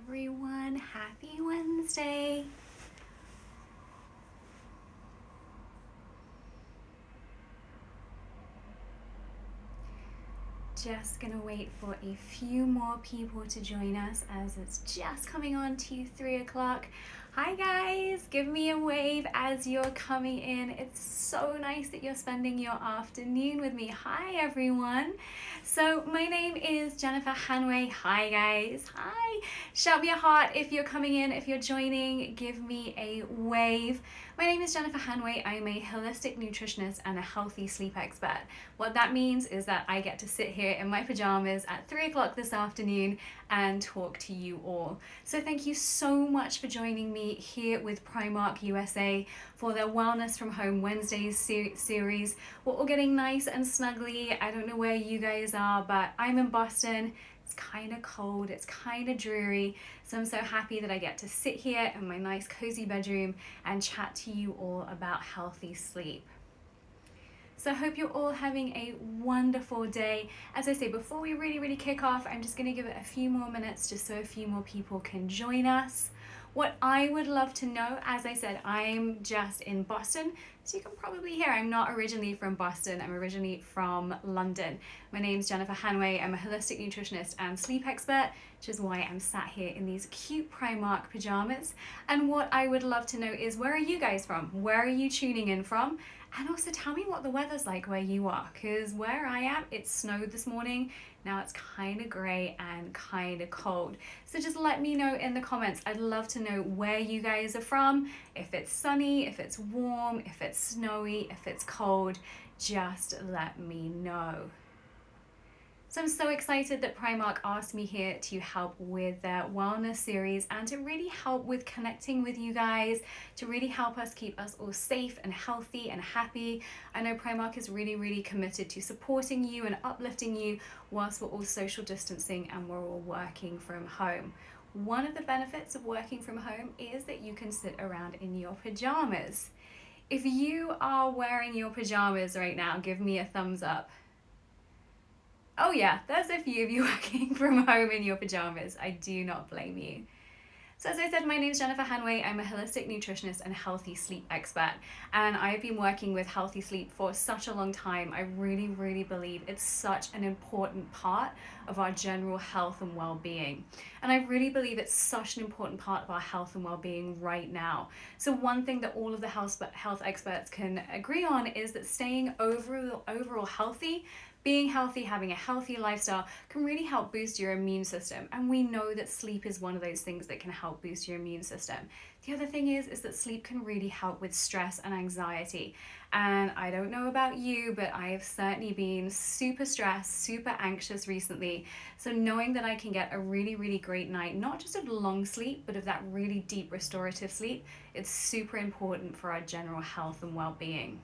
everyone. Happy Wednesday. Just gonna wait for a few more people to join us as it's just coming on to 3 o'clock. Hi guys, give me a wave as you're coming in. It's so nice that you're spending your afternoon with me. Hi everyone. So my name is Jennifer Hanway. Hi guys. Hi. Shout me a heart if you're coming in, if you're joining, give me a wave. My name is Jennifer Hanway. I'm a holistic nutritionist and a healthy sleep expert. What that means is that I get to sit here in my pajamas at 3 o'clock this afternoon and talk to you all. So thank you so much for joining me here with Primark USA for their Wellness from Home Wednesdays series. We're all getting nice and snuggly. I don't know where you guys are, but I'm in Boston. It's kind of cold, it's kind of dreary, so I'm so happy that I get to sit here in my nice cozy bedroom and chat to you all about healthy sleep. So I hope you're all having a wonderful day. As I say, before we really kick off, I'm just going to give it a few more minutes just so a few more people can join us. What I would love to know, as I said, I'm just in Boston, so you can probably hear I'm not originally from Boston, I'm originally from London. My name's Jennifer Hanway, I'm a holistic nutritionist and sleep expert, which is why I'm sat here in these cute Primark pajamas. And what I would love to know is, where are you guys from? Where are you tuning in from? And also tell me what the weather's like where you are, because where I am, it snowed this morning. Now it's kind of grey and kind of cold. So just let me know in the comments. I'd love to know where you guys are from, if it's sunny, if it's warm, if it's snowy, if it's cold, just let me know. So I'm so excited that Primark asked me here to help with their wellness series and to really help with connecting with you guys, to really help us keep us all safe and healthy and happy. I know Primark is really committed to supporting you and uplifting you whilst we're all social distancing and we're all working from home. One of the benefits of working from home is that you can sit around in your pajamas. If you are wearing your pajamas right now, give me a thumbs up. Oh yeah, there's a few of you working from home in your pajamas. I do not blame you. So as I said, my name is Jennifer Hanway. I'm a holistic nutritionist and healthy sleep expert. And I've been working with healthy sleep for such a long time. I really believe it's such an important part of our general health and well-being. And I really believe it's such an important part of our health and well-being right now. So one thing that all of the health experts can agree on is that staying overall healthy, being healthy, having a healthy lifestyle can really help boost your immune system. And we know that sleep is one of those things that can help boost your immune system. The other thing is that sleep can really help with stress and anxiety. And I don't know about you, but I have certainly been super stressed, super anxious recently. So knowing that I can get a really great night, not just of long sleep, but of that really deep restorative sleep, it's super important for our general health and well-being.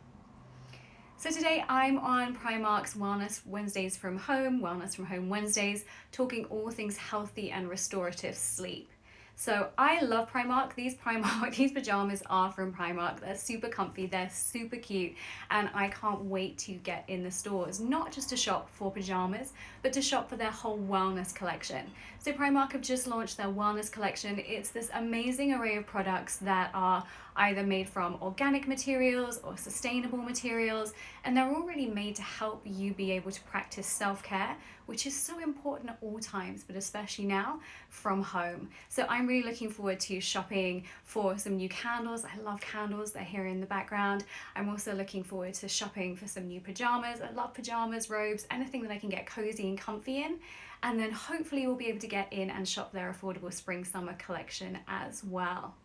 So today I'm on Primark's Wellness Wednesdays from Home, Wellness from Home Wednesdays, talking all things healthy and restorative sleep. So I love Primark. These pajamas are from Primark. They're super comfy, they're super cute, and I can't wait to get in the stores, not just to shop for pajamas, but to shop for their whole wellness collection. So Primark have just launched their wellness collection. It's this amazing array of products that are either made from organic materials or sustainable materials, and they're all really made to help you be able to practice self-care, which is so important at all times, but especially now from home. So I'm really looking forward to shopping for some new candles. I love candles, they're here in the background. I'm also looking forward to shopping for some new pajamas. I love pajamas, robes, anything that I can get cozy and comfy in. And then hopefully we'll be able to get in and shop their affordable spring summer collection as well.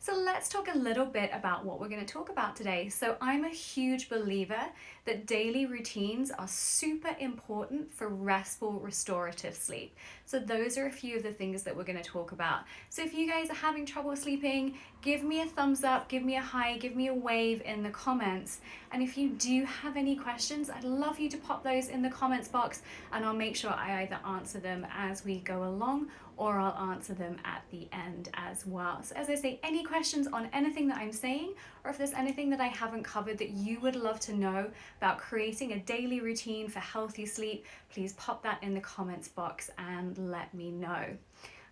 So let's talk a little bit about what we're going to talk about today. So I'm a huge believer that daily routines are super important for restful, restorative sleep. So those are a few of the things that we're going to talk about. So if you guys are having trouble sleeping, give me a thumbs up, give me a hi, give me a wave in the comments. And if you do have any questions, I'd love you to pop those in the comments box and I'll make sure I either answer them as we go along or I'll answer them at the end as well. So as I say, any questions on anything that I'm saying, or if there's anything that I haven't covered that you would love to know about creating a daily routine for healthy sleep, please pop that in the comments box and let me know.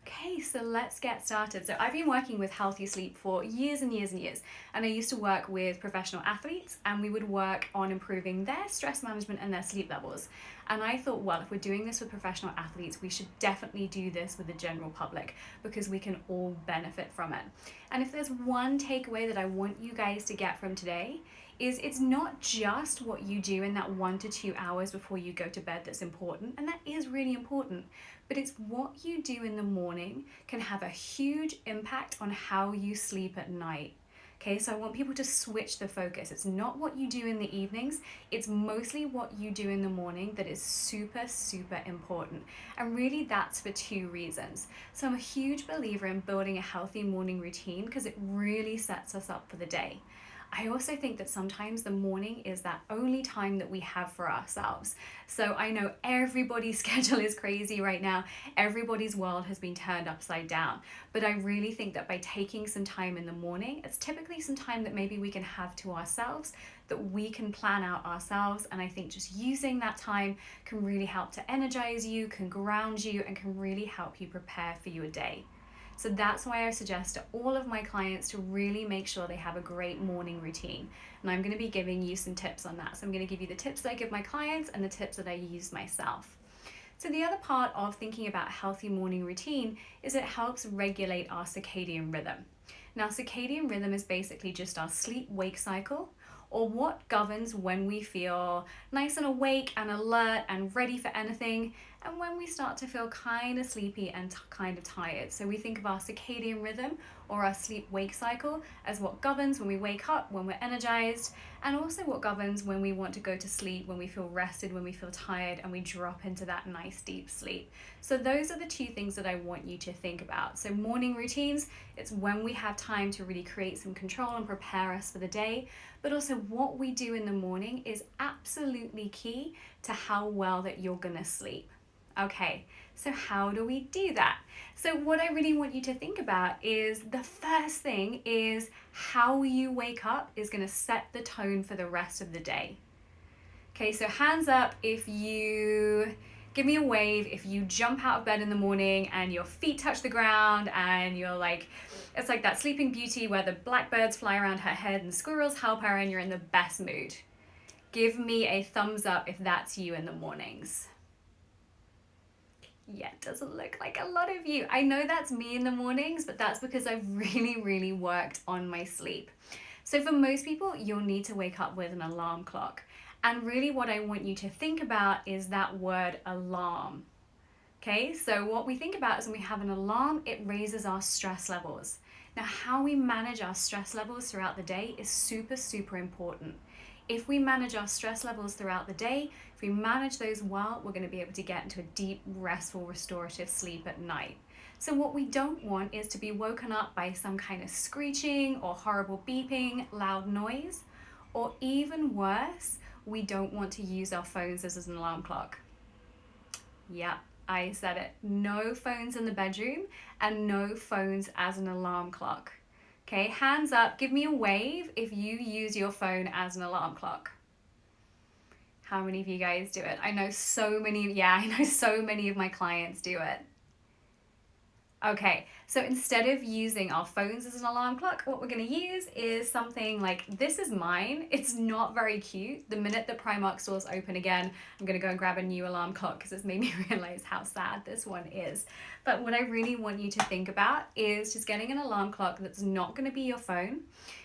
Okay, so let's get started. So I've been working with healthy sleep for years and years and years. And I used to work with professional athletes, and we would work on improving their stress management and their sleep levels. And I thought, well, if we're doing this with professional athletes, we should definitely do this with the general public because we can all benefit from it. And if there's one takeaway that I want you guys to get from today, is it's not just what you do in that 1 to 2 hours before you go to bed that's important, and that is really important, but it's what you do in the morning can have a huge impact on how you sleep at night. Okay, so I want people to switch the focus. It's not what you do in the evenings, it's mostly what you do in the morning that is super, super important. And really that's for 2 reasons. So I'm a huge believer in building a healthy morning routine because it really sets us up for the day. I also think that sometimes the morning is that only time that we have for ourselves. So I know everybody's schedule is crazy right now. Everybody's world has been turned upside down. But I really think that by taking some time in the morning, it's typically some time that maybe we can have to ourselves, that we can plan out ourselves. And I think just using that time can really help to energize you, can ground you, and can really help you prepare for your day. So that's why I suggest to all of my clients to really make sure they have a great morning routine. And I'm going to be giving you some tips on that. So I'm going to give you the tips that I give my clients and the tips that I use myself. So the other part of thinking about a healthy morning routine is it helps regulate our circadian rhythm. Now, circadian rhythm is basically just our sleep-wake cycle, or what governs when we feel nice and awake and alert and ready for anything, and when we start to feel kind of sleepy and kind of tired. So we think of our circadian rhythm or our sleep-wake cycle as what governs when we wake up, when we're energized, and also what governs when we want to go to sleep, when we feel rested, when we feel tired, and we drop into that nice deep sleep. So those are the 2 things that I want you to think about. So morning routines, it's when we have time to really create some control and prepare us for the day, but also what we do in the morning is absolutely key to how well that you're gonna sleep. Okay, so how do we do that? So what I really want you to think about is the first thing is how you wake up is going to set the tone for the rest of the day. Okay, so hands up if you give me a wave if you jump out of bed in the morning and your feet touch the ground and you're like, it's like that Sleeping Beauty where the blackbirds fly around her head and squirrels help her and you're in the best mood. Give me a thumbs up if that's you in the mornings. Yeah, it doesn't look like a lot of you. I know that's me in the mornings, but that's because I've really worked on my sleep. So for most people, you'll need to wake up with an alarm clock. And really what I want you to think about is that word alarm. Okay, so what we think about is when we have an alarm, it raises our stress levels. Now, how we manage our stress levels throughout the day is super important. If we manage our stress levels throughout the day, if we manage those well, we're going to be able to get into a deep, restful, restorative sleep at night. So what we don't want is to be woken up by some kind of screeching or horrible beeping, loud noise, or even worse, we don't want to use our phones as an alarm clock. Yeah, I said it. No phones in the bedroom and no phones as an alarm clock. Okay, hands up, give me a wave if you use your phone as an alarm clock. How many of you guys do it? I know so many of my clients do it. Okay, so instead of using our phones as an alarm clock, what we're gonna use is something like, this is mine. It's not very cute. The minute the Primark stores open again, I'm gonna go and grab a new alarm clock because it's made me realize how sad this one is. But what I really want you to think about is just getting an alarm clock that's not gonna be your phone.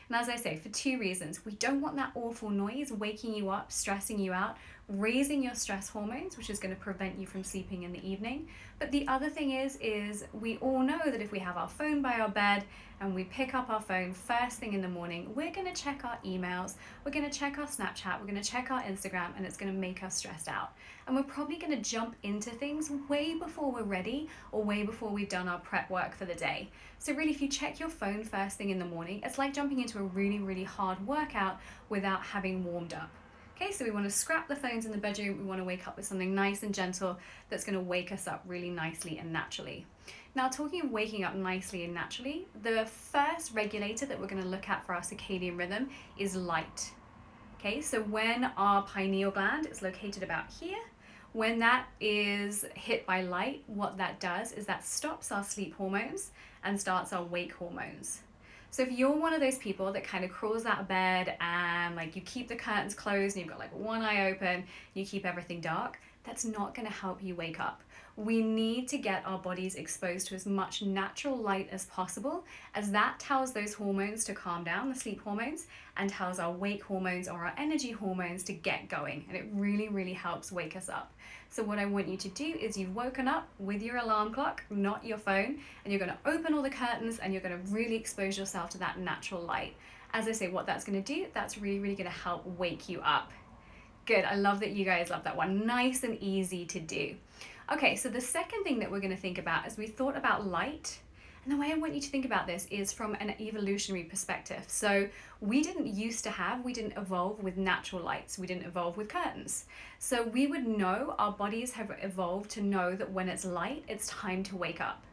And as I say, for 2 reasons. We don't want that awful noise waking you up, stressing you out, raising your stress hormones, which is going to prevent you from sleeping in the evening. But the other thing is we all know that if we have our phone by our bed and we pick up our phone first thing in the morning, we're going to check our emails, we're going to check our Snapchat, we're going to check our Instagram, and it's going to make us stressed out. And we're probably going to jump into things way before we're ready or way before we've done our prep work for the day. So really, if you check your phone first thing in the morning, it's like jumping into a really hard workout without having warmed up. Okay, so we want to scrap the phones in the bedroom. We want to wake up with something nice and gentle that's going to wake us up really nicely and naturally. Now, talking of waking up nicely and naturally, the first regulator that we're going to look at for our circadian rhythm is light. Okay, so when our pineal gland is located about here, When that is hit by light, what that does is that stops our sleep hormones and starts our wake hormones. So if you're one of those people that kind of crawls out of bed and like you keep the curtains closed and you've got like one eye open, you keep everything dark, that's not going to help you wake up. We need to get our bodies exposed to as much natural light as possible, as that tells those hormones to calm down, the sleep hormones, and tells our wake hormones or our energy hormones to get going. And it really, really helps wake us up. So what I want you to do is you've woken up with your alarm clock, not your phone, and you're going to open all the curtains and you're going to really expose yourself to that natural light. As I say, what that's going to do, that's really, really going to help wake you up. Good, I love that you guys love that one. Nice and easy to do. Okay, so the second thing that we're going to think about is we thought about light. And the way I want you to think about this is from an evolutionary perspective. So we didn't evolve with natural lights. We didn't evolve with curtains. So we would know, our bodies have evolved to know that when it's light, it's time to wake up.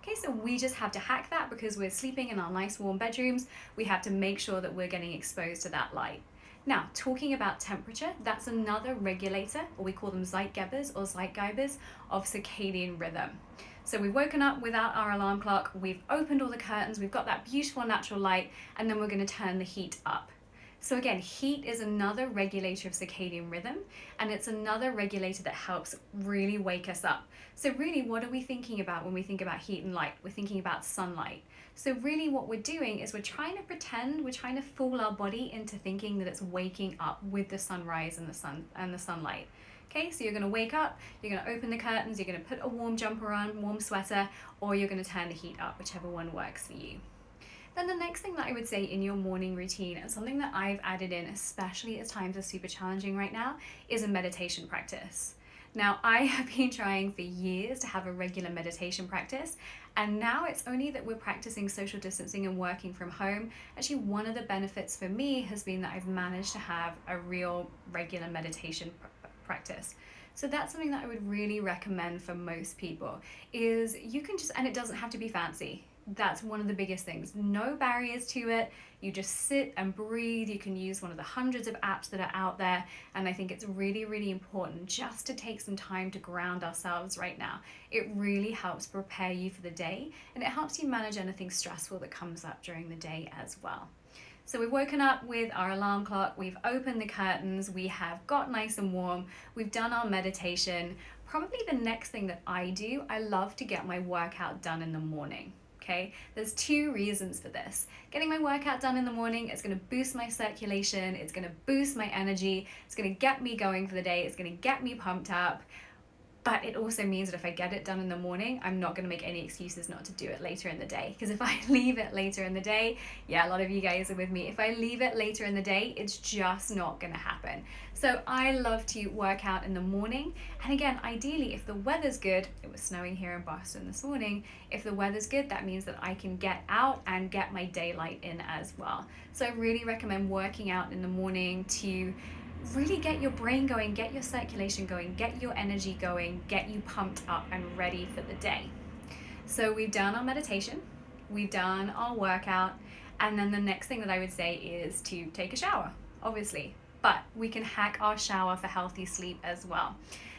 Okay, so we just have to hack that because we're sleeping in our nice warm bedrooms. We have to make sure that we're getting exposed to that light. Now, talking about temperature, that's another regulator, or we call them Zeitgebers or Zeitgeibers, of circadian rhythm. So we've woken up without our alarm clock, we've opened all the curtains, we've got that beautiful natural light, and then we're going to turn the heat up. So again, heat is another regulator of circadian rhythm, and it's another regulator that helps really wake us up. So really, what are we thinking about when we think about heat and light? We're thinking about sunlight. So really what we're doing is we're trying to fool our body into thinking that it's waking up with the sunrise and the sunlight. Okay, so you're going to wake up, you're going to open the curtains, you're going to put a warm jumper on, warm sweater, or you're going to turn the heat up, whichever one works for you. Then the next thing that I would say in your morning routine, and something that I've added in, especially as times are super challenging right now, is a meditation practice. Now, I have been trying for years to have a regular meditation practice, and now it's only that we're practicing social distancing and working from home. Actually, one of the benefits for me has been that I've managed to have a real regular meditation practice. So that's something that I would really recommend for most people, is you can just, and it doesn't have to be fancy. That's one of the biggest things. No barriers to it. You just sit and breathe. You can use one of the hundreds of apps that are out there. And I think it's really, really important just to take some time to ground ourselves right now. It really helps prepare you for the day, and it helps you manage anything stressful that comes up during the day as well. So we've woken up with our alarm clock, we've opened the curtains, we have got nice and warm, we've done our meditation. Probably the next thing that I do, I love to get my workout done in the morning. Okay, there's two reasons for this. Getting my workout done in the morning, it's going to boost my circulation, it's going to boost my energy, it's going to get me going for the day, it's going to get me pumped up. But it also means that if I get it done in the morning, I'm not going to make any excuses not to do it later in the day. Because if I leave it later in the day, yeah, a lot of you guys are with me. If I leave it later in the day, it's just not going to happen. So I love to work out in the morning. And again, ideally, if the weather's good, it was snowing here in Boston this morning. If the weather's good, that means that I can get out and get my daylight in as well. So I really recommend working out in the morning to really get your brain going, get your circulation going, get your energy going, get you pumped up and ready for the day. So we've done our meditation, we've done our workout, and then the next thing that I would say is to take a shower, obviously. But we can hack our shower for healthy sleep as well.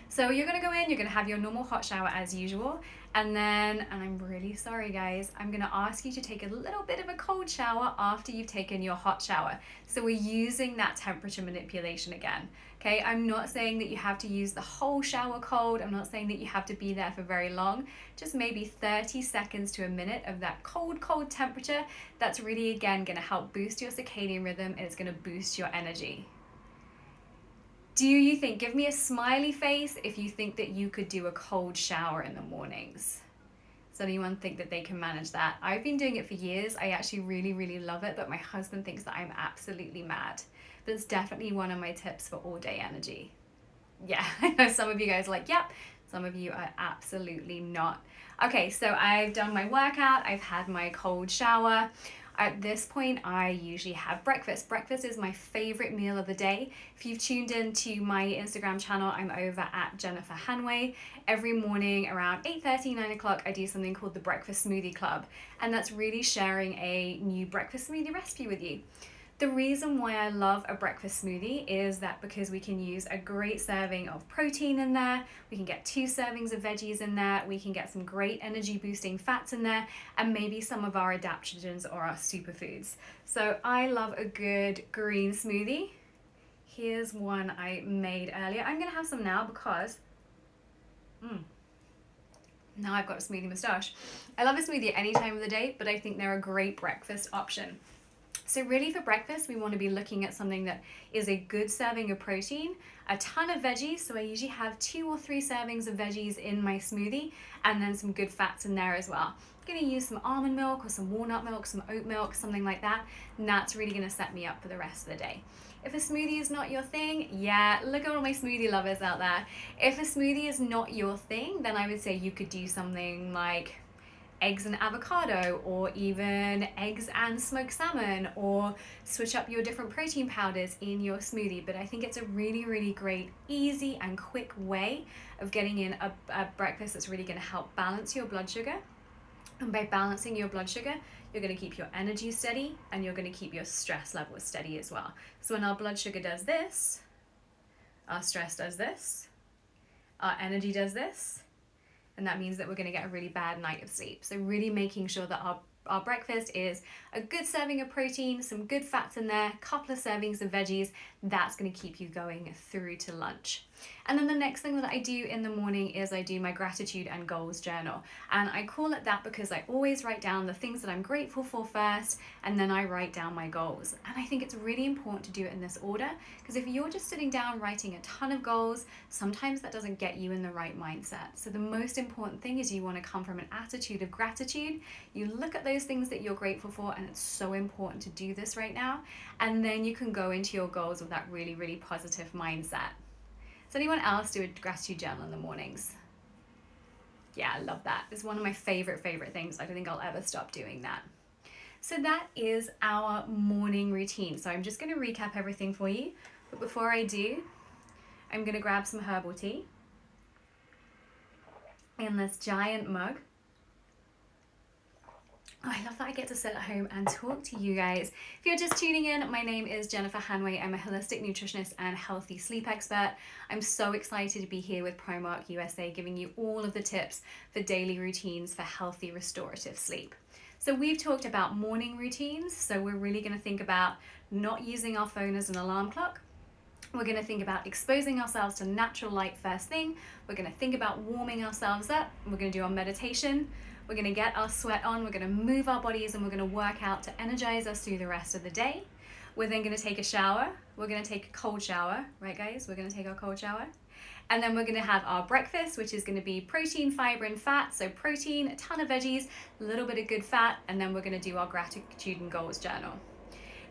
So you're going to go in, you're going to have your normal hot shower as usual, and then, and I'm really sorry guys, I'm going to ask you to take a little bit of a cold shower after you've taken your hot shower. So we're using that temperature manipulation again. Okay, I'm not saying that you have to use the whole shower cold. I'm not saying that you have to be there for very long. Just maybe 30 seconds to a minute of that cold, cold temperature. That's really, again, going to help boost your circadian rhythm, and it's going to boost your energy. Do you think, give me a smiley face if you think that you could do a cold shower in the mornings. Does anyone think that they can manage that? I've been doing it for years. I actually really, really love it, but my husband thinks that I'm absolutely mad. But it's definitely one of my tips for all day energy. Yeah, I know some of you guys are like, yep. Some of you are absolutely not. Okay, so I've done my workout. I've had my cold shower. At this point, I usually have breakfast. Breakfast is my favorite meal of the day. If you've tuned in to my Instagram channel, I'm over at Jennifer Hanway. Every morning around 8:30, 9 o'clock, I do something called the Breakfast Smoothie Club. And that's really sharing a new breakfast smoothie recipe with you. The reason why I love a breakfast smoothie is that because we can use a great serving of protein in there, we can get 2 servings of veggies in there, we can get some great energy boosting fats in there, and maybe some of our adaptogens or our superfoods. So I love a good green smoothie. Here's one I made earlier. I'm gonna have some now because now I've got a smoothie moustache. I love a smoothie at any time of the day, but I think they're a great breakfast option. So really for breakfast, we want to be looking at something that is a good serving of protein, a ton of veggies. So I usually have 2 or 3 servings of veggies in my smoothie, and then some good fats in there as well. I'm going to use some almond milk or some walnut milk, some oat milk, something like that. And that's really going to set me up for the rest of the day. If a smoothie is not your thing, yeah, look at all my smoothie lovers out there. If a smoothie is not your thing, then I would say you could do something like eggs and avocado, or even eggs and smoked salmon, or switch up your different protein powders in your smoothie. But I think it's a really, really great, easy and quick way of getting in a breakfast that's really going to help balance your blood sugar. And by balancing your blood sugar, you're going to keep your energy steady and you're going to keep your stress levels steady as well. So when our blood sugar does this, our stress does this, our energy does this, and that means that we're going to get a really bad night of sleep. So really making sure that our breakfast is a good serving of protein, some good fats in there, a couple of servings of veggies. That's going to keep you going through to lunch. And then the next thing that I do in the morning is I do my gratitude and goals journal. And I call it that because I always write down the things that I'm grateful for first, and then I write down my goals. And I think it's really important to do it in this order, because if you're just sitting down writing a ton of goals, sometimes that doesn't get you in the right mindset. So the most important thing is you want to come from an attitude of gratitude. You look at those things that you're grateful for, and it's so important to do this right now. And then you can go into your goals with that really, really positive mindset. Does anyone else do a gratitude journal in the mornings? Yeah, I love that. It's one of my favorite things. I don't think I'll ever stop doing that. So that is our morning routine. So I'm just going to recap everything for you. But before I do, I'm going to grab some herbal tea in this giant mug. Oh, I love that I get to sit at home and talk to you guys. If you're just tuning in, my name is Jennifer Hanway. I'm a holistic nutritionist and healthy sleep expert. I'm so excited to be here with Primark USA, giving you all of the tips for daily routines for healthy restorative sleep. So we've talked about morning routines. So we're really going to think about not using our phone as an alarm clock. We're going to think about exposing ourselves to natural light first thing. We're going to think about warming ourselves up. We're going to do our meditation. We're going to get our sweat on, we're going to move our bodies, and we're going to work out to energize us through the rest of the day. We're then going to take a shower. We're going to take a cold shower, right guys? We're going to take our cold shower. And then we're going to have our breakfast, which is going to be protein, fiber, and fat. So protein, a ton of veggies, a little bit of good fat, and then we're going to do our gratitude and goals journal.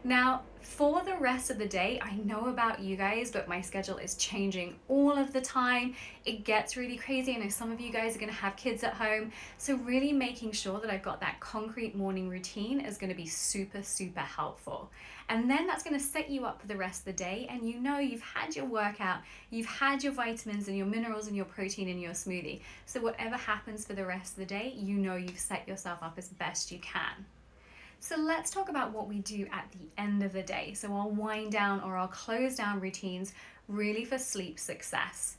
Now, for the rest of the day, I know about you guys, but my schedule is changing all of the time. It gets really crazy. I know some of you guys are going to have kids at home. So really making sure that I've got that concrete morning routine is going to be super, super helpful. And then that's going to set you up for the rest of the day. And you know you've had your workout, you've had your vitamins and your minerals and your protein in your smoothie. So whatever happens for the rest of the day, you know you've set yourself up as best you can. So let's talk about what we do at the end of the day. So our wind down or our close down routines really for sleep success.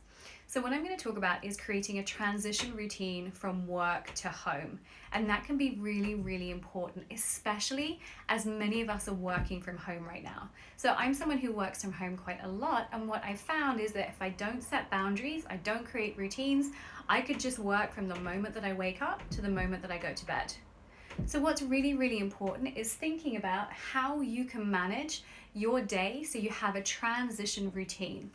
So what I'm going to talk about is creating a transition routine from work to home. And that can be really, really important, especially as many of us are working from home right now. So I'm someone who works from home quite a lot. And what I found is that if I don't set boundaries, I don't create routines, I could just work from the moment that I wake up to the moment that I go to bed. So what's really, really important is thinking about how you can manage your day so you have a transition routine.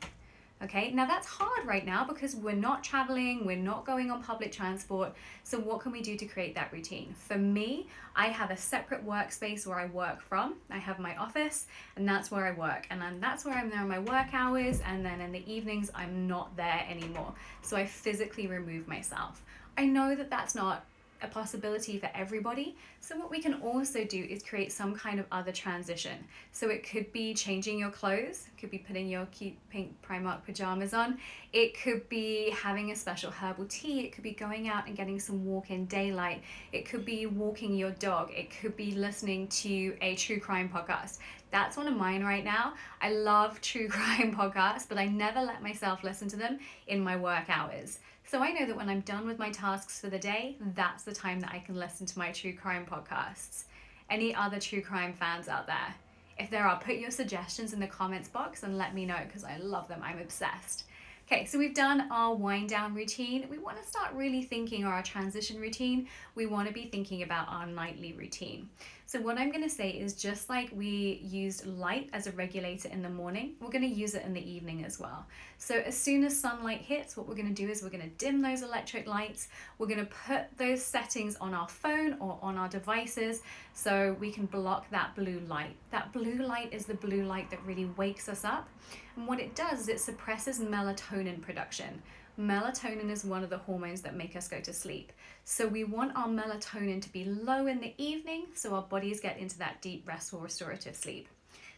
Okay, now that's hard right now because we're not traveling, we're not going on public transport. So what can we do to create that routine? For me, I have a separate workspace where I work from. I have my office and that's where I work. And then that's where I'm there on my work hours. And then in the evenings, I'm not there anymore. So I physically remove myself. I know that that's not a possibility for everybody. So what we can also do is create some kind of other transition. So it could be changing your clothes, it could be putting your cute pink Primark pajamas on, it could be having a special herbal tea, it could be going out and getting some walk-in daylight, it could be walking your dog, it could be listening to a true crime podcast. That's one of mine right now. I love true crime podcasts, but I never let myself listen to them in my work hours. So I know that when I'm done with my tasks for the day, that's the time that I can listen to my true crime podcasts. Any other true crime fans out there? If there are, put your suggestions in the comments box and let me know, because I love them. I'm obsessed. Okay, so we've done our wind down routine. We want to start really thinking, or our transition routine, we want to be thinking about our nightly routine. So what I'm going to say is, just like we used light as a regulator in the morning, we're going to use it in the evening as well. So as soon as sunlight hits, what we're going to do is we're going to dim those electric lights. We're going to put those settings on our phone or on our devices so we can block that blue light. That blue light is the blue light that really wakes us up. And what it does is it suppresses melatonin production. Melatonin is one of the hormones that make us go to sleep. So we want our melatonin to be low in the evening so our bodies get into that deep, restful, restorative sleep.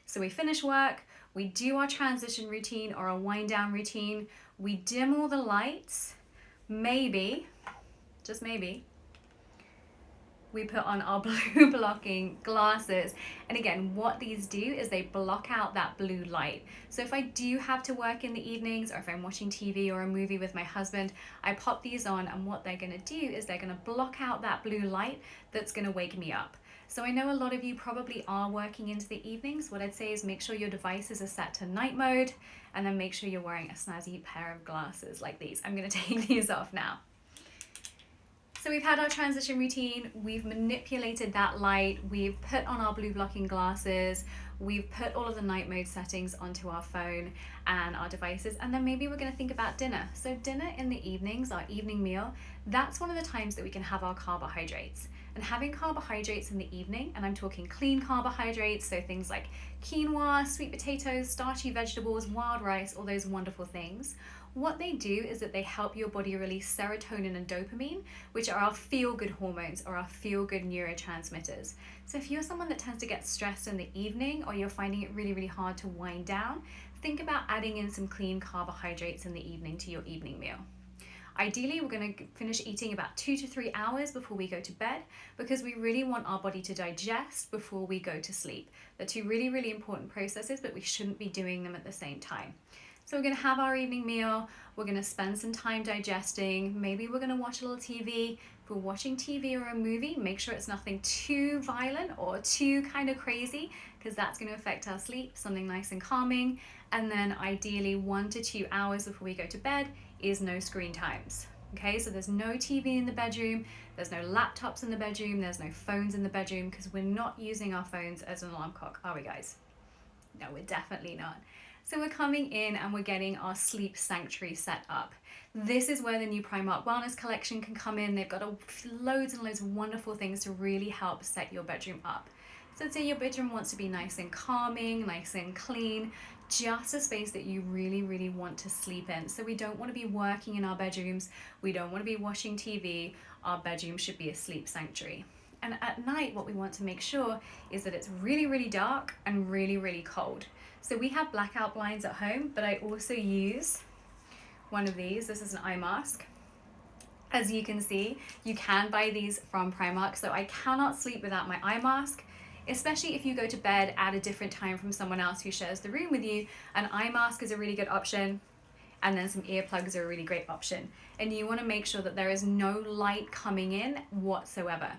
So we finish work, we do our transition routine or our wind down routine, we dim all the lights, maybe, just maybe, we put on our blue blocking glasses. And again, what these do is they block out that blue light. So if I do have to work in the evenings, or if I'm watching TV or a movie with my husband, I pop these on, and what they're gonna do is they're gonna block out that blue light that's gonna wake me up. So I know a lot of you probably are working into the evenings. What I'd say is make sure your devices are set to night mode, and then make sure you're wearing a snazzy pair of glasses like these. I'm gonna take these off now. So we've had our transition routine, we've manipulated that light, we've put on our blue blocking glasses, we've put all of the night mode settings onto our phone and our devices, and then maybe we're going to think about dinner. So dinner in the evenings, our evening meal, that's one of the times that we can have our carbohydrates. And having carbohydrates in the evening, and I'm talking clean carbohydrates, so things like quinoa, sweet potatoes, starchy vegetables, wild rice, all those wonderful things. What they do is that they help your body release serotonin and dopamine, which are our feel-good hormones or our feel-good neurotransmitters. So if you're someone that tends to get stressed in the evening, or you're finding it really, really hard to wind down, think about adding in some clean carbohydrates in the evening to your evening meal. Ideally, we're going to finish eating about 2 to 3 hours before we go to bed, because we really want our body to digest before we go to sleep. They're two really, really important processes, but we shouldn't be doing them at the same time. So we're going to have our evening meal, we're going to spend some time digesting, maybe we're going to watch a little TV. If we're watching TV or a movie, make sure it's nothing too violent or too kind of crazy, because that's going to affect our sleep, something nice and calming. And then ideally 1 to 2 hours before we go to bed is no screen times. Okay, so there's no TV in the bedroom, there's no laptops in the bedroom, there's no phones in the bedroom, because we're not using our phones as an alarm clock, are we guys? No, we're definitely not. So we're coming in and we're getting our sleep sanctuary set up. This is where the new Primark Wellness collection can come in. They've got loads and loads of wonderful things to really help set your bedroom up. So say your bedroom wants to be nice and calming, nice and clean, just a space that you really, really want to sleep in. So we don't want to be working in our bedrooms. We don't want to be watching TV. Our bedroom should be a sleep sanctuary. And at night, what we want to make sure is that it's really, really dark and really, really cold. So we have blackout blinds at home, but I also use one of these. This is an eye mask. As you can see, you can buy these from Primark. So I cannot sleep without my eye mask, especially if you go to bed at a different time from someone else who shares the room with you. An eye mask is a really good option. And then some earplugs are a really great option. And you want to make sure that there is no light coming in whatsoever.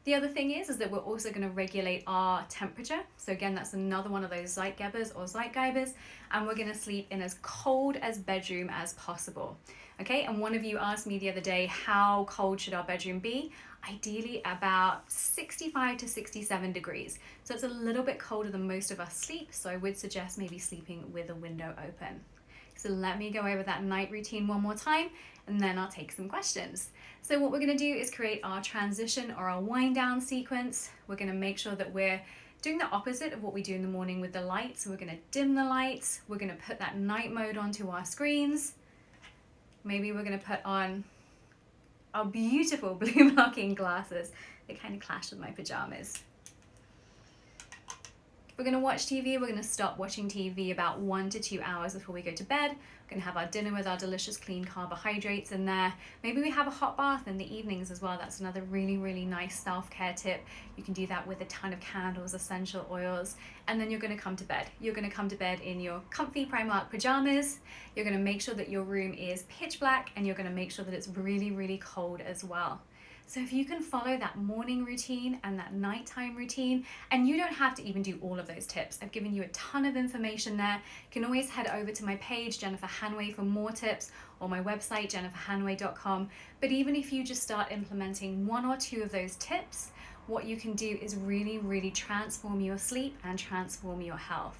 The other thing is that we're also going to regulate our temperature. So again, that's another one of those Zeitgebers or Zeitgeibers, and we're going to sleep in as cold as bedroom as possible. Okay, and one of you asked me the other day, how cold should our bedroom be? Ideally about 65 to 67 degrees. So it's a little bit colder than most of us sleep, so I would suggest maybe sleeping with a window open. So let me go over that night routine one more time, and then I'll take some questions. So what we're going to do is create our transition or our wind down sequence. We're going to make sure that we're doing the opposite of what we do in the morning with the lights. So we're going to dim the lights. We're going to put that night mode onto our screens. Maybe we're going to put on our beautiful blue blocking glasses. They kind of clash with my pajamas. We're going to watch TV. We're going to stop watching TV about 1 to 2 hours before we go to bed. We're going to have our dinner with our delicious clean carbohydrates in there. Maybe we have a hot bath in the evenings as well. That's another really, really nice self-care tip. You can do that with a ton of candles, essential oils, and then you're going to come to bed. You're going to come to bed in your comfy Primark pajamas. You're going to make sure that your room is pitch black, and you're going to make sure that it's really, really cold as well. So if you can follow that morning routine and that nighttime routine, and you don't have to even do all of those tips. I've given you a ton of information there. You can always head over to my page, Jennifer Hanway, for more tips, or my website, jenniferhanway.com. But even if you just start implementing 1 or 2 of those tips, what you can do is really, really transform your sleep and transform your health.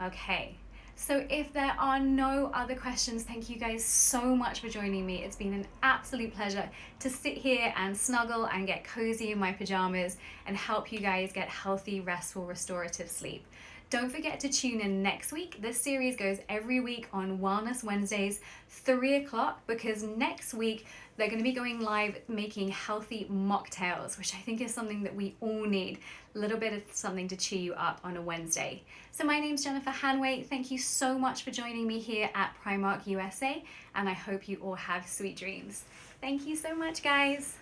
Okay. So if there are no other questions, thank you guys so much for joining me. It's been an absolute pleasure to sit here and snuggle and get cozy in my pajamas and help you guys get healthy, restful, restorative sleep. Don't forget to tune in next week. This series goes every week on Wellness Wednesdays, 3 o'clock, because next week they're going to be going live making healthy mocktails, which I think is something that we all need. A little bit of something to cheer you up on a Wednesday. So my name's Jennifer Hanway. Thank you so much for joining me here at Primark USA, and I hope you all have sweet dreams. Thank you so much, guys.